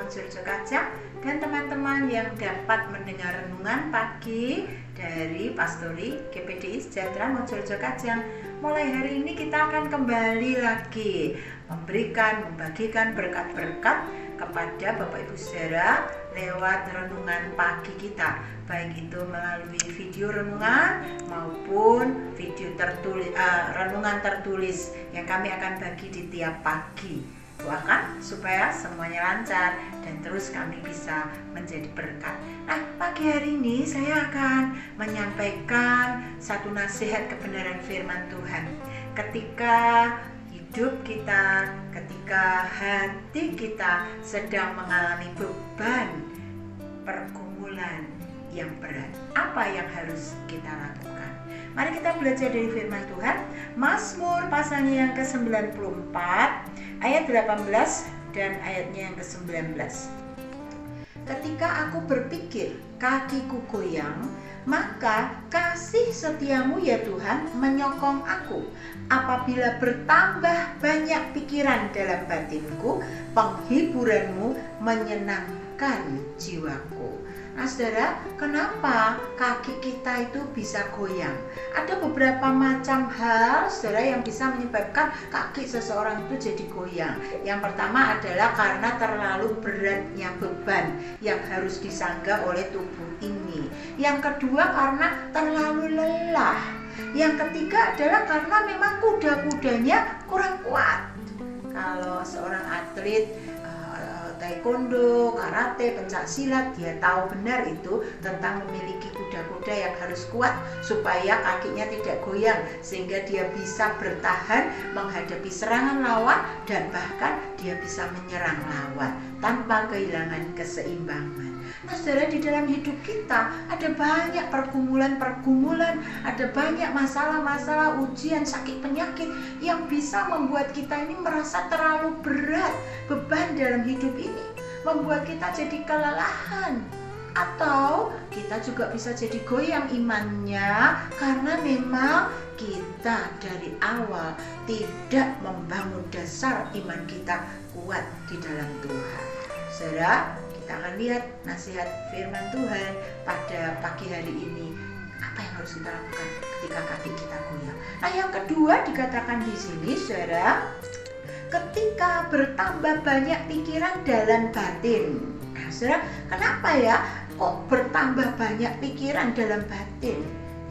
Mojorejo Kajang dan teman-teman yang dapat mendengar renungan pagi dari Pastori GPDI Sejahtera Mojorejo Kajang. Mulai hari ini kita akan kembali lagi membagikan berkat-berkat kepada Bapak Ibu Saudara lewat renungan pagi kita, baik itu melalui video renungan maupun video renungan tertulis yang kami akan bagi di tiap pagi. Doakan supaya semuanya lancar dan terus kami bisa menjadi berkat. Nah, pagi hari ini saya akan menyampaikan satu nasihat kebenaran firman Tuhan. Ketika hidup kita, ketika hati kita sedang mengalami beban pergumulan yang berat, apa yang harus kita lakukan? Mari kita belajar dari firman Tuhan. Mazmur pasalnya yang ke-94 ayat 18 dan ayatnya yang ke-19. Ketika aku berpikir kakiku goyang, maka kasih setiamu ya Tuhan menyokong aku. Apabila bertambah banyak pikiran dalam batinku, penghiburanmu menyenangkan jiwaku. Nah saudara, kenapa kaki kita itu bisa goyang? Ada beberapa macam hal saudara yang bisa menyebabkan kaki seseorang itu jadi goyang. Yang pertama adalah karena terlalu beratnya beban yang harus disangga oleh tubuh ini. Yang kedua karena terlalu lelah. Yang ketiga adalah karena memang kuda-kudanya kurang kuat. Kalau seorang atlet taekwondo, karate, pencak silat, dia tahu benar itu tentang memiliki kuda-kuda yang harus kuat supaya kakinya tidak goyang, sehingga dia bisa bertahan menghadapi serangan lawan dan bahkan dia bisa menyerang lawan tanpa kehilangan keseimbangan. Nah saudara, di dalam hidup kita ada banyak pergumulan, ada banyak masalah-masalah, ujian, sakit, penyakit yang bisa membuat kita ini merasa terlalu berat. Beban dalam hidup ini membuat kita jadi kelelahan, atau kita juga bisa jadi goyang imannya karena memang kita dari awal tidak membangun dasar iman kita kuat di dalam Tuhan. Saudara, kita akan lihat nasihat firman Tuhan pada pagi hari ini. Apa yang harus kita lakukan ketika kaki kita goyang? Nah, yang kedua dikatakan di sini, saudara, ketika bertambah banyak pikiran dalam batin. Nah, saudara, kenapa ya kok bertambah banyak pikiran dalam batin?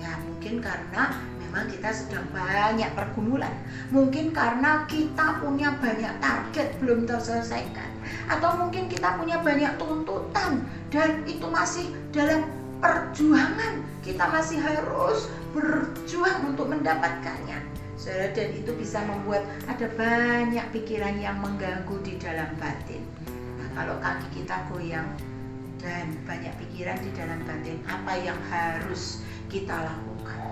Ya, mungkin karena memang kita sedang banyak pergumulan. Mungkin karena kita punya banyak target belum terselesaikan. Atau mungkin kita punya banyak tuntutan dan itu masih dalam perjuangan. Kita masih harus berjuang untuk mendapatkannya. Saudara, dan itu bisa membuat ada banyak pikiran yang mengganggu di dalam batin. Nah, kalau kaki kita goyang dan banyak pikiran di dalam batin, apa yang harus kita lakukan?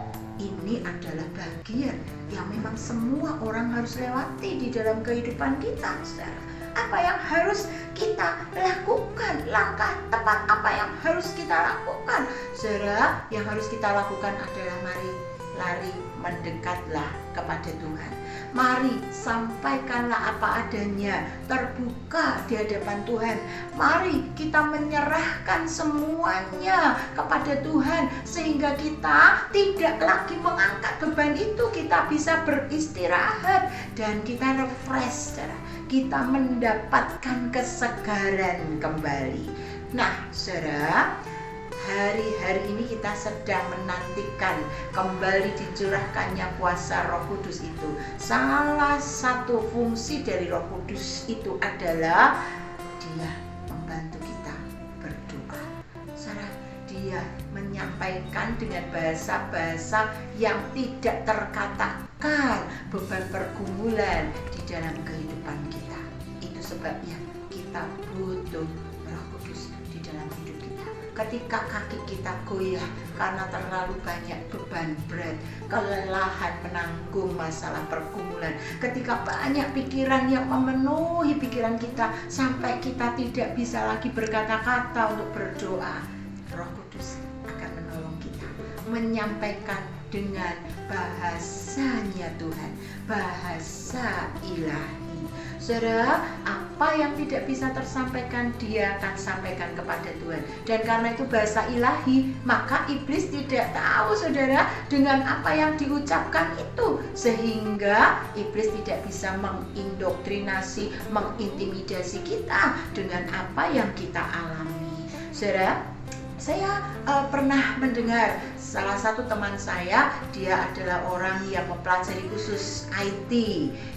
Ini adalah bagian yang memang semua orang harus lewati di dalam kehidupan kita, saudara. Apa yang harus kita lakukan? Langkah tepat apa yang harus kita lakukan? Saudara, yang harus kita lakukan adalah mari lari mendekatlah kepada Tuhan. Mari sampaikanlah apa adanya, terbuka di hadapan Tuhan. Mari kita menyerahkan semuanya kepada Tuhan sehingga kita tidak lagi mengangkat beban itu. Kita bisa beristirahat dan kita refresh, saudara. Kita mendapatkan kesegaran kembali. Nah, saudara, hari-hari ini kita sedang menantikan kembali dicurahkannya kuasa Roh Kudus itu. Salah satu fungsi dari Roh Kudus itu adalah dia membantu kita berdoa. Dia menyampaikan dengan bahasa-bahasa yang tidak terkatakan beban pergumulan di dalam kehidupan kita. Itu sebabnya kita butuh Roh Kudus di dalam hidup kita. Ketika kaki kita goyah karena terlalu banyak beban berat, kelelahan menanggung masalah pergumulan, ketika banyak pikiran yang memenuhi pikiran kita sampai kita tidak bisa lagi berkata-kata untuk berdoa, Roh Kudus akan menolong kita menyampaikan dengan bahasanya Tuhan, bahasa ilahi. Saudara, apa yang tidak bisa tersampaikan, dia akan sampaikan kepada Tuhan. Dan karena itu bahasa ilahi, maka iblis tidak tahu saudara dengan apa yang diucapkan itu, sehingga iblis tidak bisa mengindoktrinasi, mengintimidasi kita dengan apa yang kita alami. Saudara, saya pernah mendengar salah satu teman saya, dia adalah orang yang mempelajari khusus IT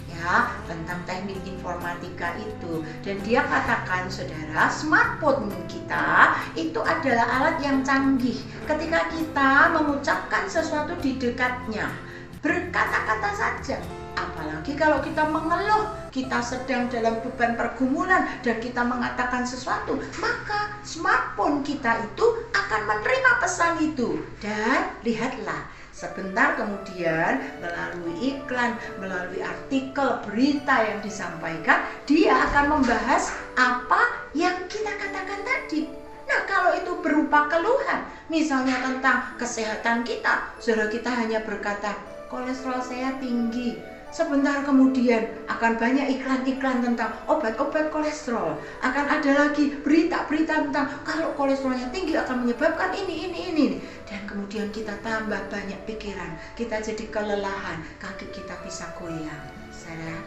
ya, tentang teknik informatika itu, dan dia katakan saudara, smartphone kita itu adalah alat yang canggih. Ketika kita mengucapkan sesuatu di dekatnya, berkata-kata saja, apalagi kalau kita mengeluh, kita sedang dalam beban pergumulan dan kita mengatakan sesuatu, maka smartphone kita itu akan menerima pesan itu. Dan lihatlah, sebentar kemudian melalui iklan, melalui artikel, berita yang disampaikan, dia akan membahas apa yang kita katakan tadi. Nah, kalau itu berupa keluhan, misalnya tentang kesehatan kita, saudara, kita hanya berkata, kolesterol saya tinggi. Sebentar kemudian akan banyak iklan-iklan tentang obat-obat kolesterol. Akan ada lagi berita-berita tentang kalau kolesterolnya tinggi akan menyebabkan ini. Dan kemudian kita tambah banyak pikiran, kita jadi kelelahan, kaki kita bisa goyang. Saudara,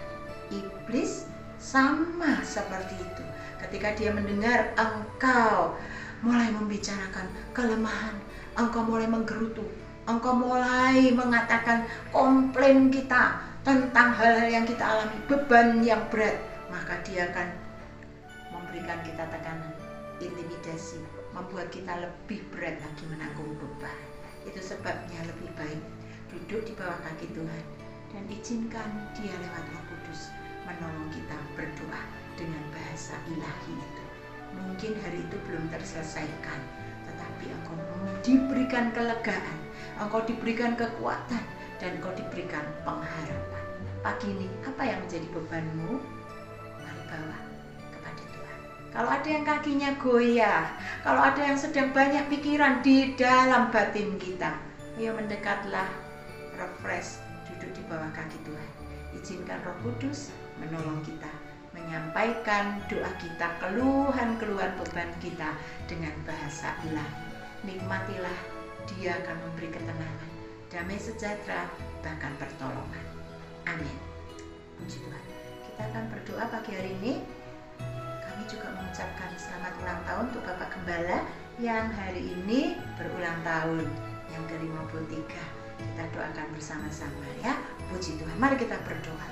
iblis sama seperti itu. Ketika dia mendengar engkau mulai membicarakan kelemahan, engkau mulai menggerutu, engkau mulai mengatakan komplain kita tentang hal-hal yang kita alami, beban yang berat, maka dia akan memberikan kita tekanan, intimidasi, membuat kita lebih berat lagi menanggung beban. Itu sebabnya lebih baik duduk di bawah kaki Tuhan dan izinkan dia lewat Roh Kudus menolong kita berdoa dengan bahasa ilahi itu. Mungkin hari itu belum terselesaikan, tetapi engkau diberikan kelegaan, engkau diberikan kekuatan, dan engkau diberikan pengharapan. Pagi ini, apa yang menjadi bebanmu? Mari bawa kepada Tuhan. Kalau ada yang kakinya goyah, kalau ada yang sedang banyak pikiran di dalam batin kita, ayo mendekatlah, refresh, duduk di bawah kaki Tuhan. Izinkan Roh Kudus menolong kita, menyampaikan doa kita, keluhan-keluhan beban kita dengan bahasa ilahi. Nikmatilah, dia akan memberi ketenangan, damai sejahtera, bahkan pertolongan. Amin. Puji Tuhan. Kita akan berdoa pagi hari ini. Kami juga mengucapkan selamat ulang tahun untuk Bapak Gembala yang hari ini berulang tahun yang ke-53. Kita doakan bersama-sama ya. Puji Tuhan. Mari kita berdoa.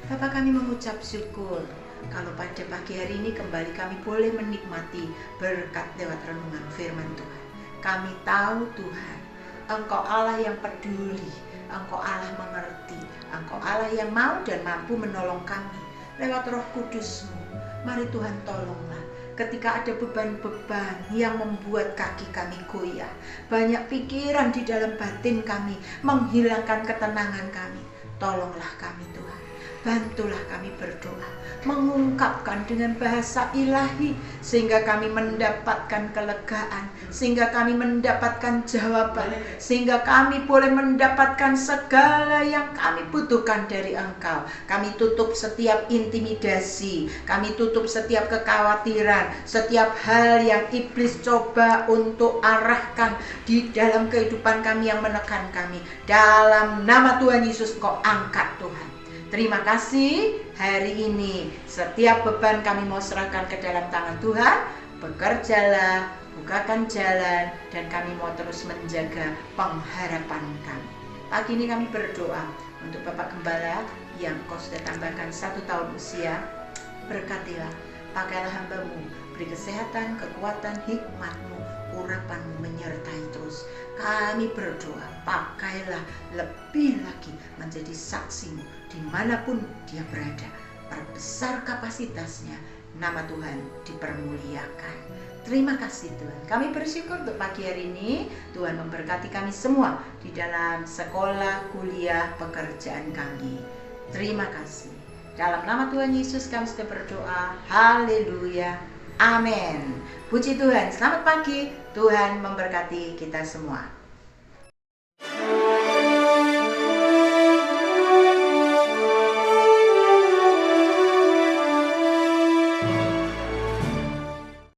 Bapak, kami mengucap syukur kalau pada pagi hari ini kembali kami boleh menikmati berkat lewat renungan firman Tuhan. Kami tahu Tuhan, Engkau Allah yang peduli, Engkau Allah mengerti, Engkau Allah yang mau dan mampu menolong kami lewat Roh Kudus-Mu. Mari Tuhan tolonglah ketika ada beban-beban yang membuat kaki kami goyah, banyak pikiran di dalam batin kami menghilangkan ketenangan kami. Tolonglah kami Tuhan, bantulah kami berdoa, mengungkapkan dengan bahasa ilahi sehingga kami mendapatkan kelegaan, sehingga kami mendapatkan jawaban, sehingga kami boleh mendapatkan segala yang kami butuhkan dari Engkau. Kami tutup setiap intimidasi, kami tutup setiap kekhawatiran, setiap hal yang iblis coba untuk arahkan di dalam kehidupan kami yang menekan kami. Dalam nama Tuhan Yesus, Kau angkat Tuhan. Terima kasih hari ini. Setiap beban kami mau serahkan ke dalam tangan Tuhan. Bekerjalah, bukakan jalan, dan kami mau terus menjaga pengharapan kami. Pagi ini kami berdoa untuk Bapak Gembala yang Kau sudah tambahkan 1 tahun usia. Berkatilah, pakailah hamba-Mu, beri kesehatan, kekuatan, hikmat-Mu, urapan-Mu menyertai terus. Kami berdoa, pakailah lebih lagi menjadi saksi-Mu dimanapun dia berada. Perbesar kapasitasnya, nama Tuhan dipermuliakan. Terima kasih Tuhan. Kami bersyukur untuk pagi hari ini. Tuhan memberkati kami semua di dalam sekolah, kuliah, pekerjaan kami. Terima kasih. Dalam nama Tuhan Yesus kami sudah berdoa. Haleluya. Amin. Puji Tuhan. Selamat pagi. Tuhan memberkati kita semua.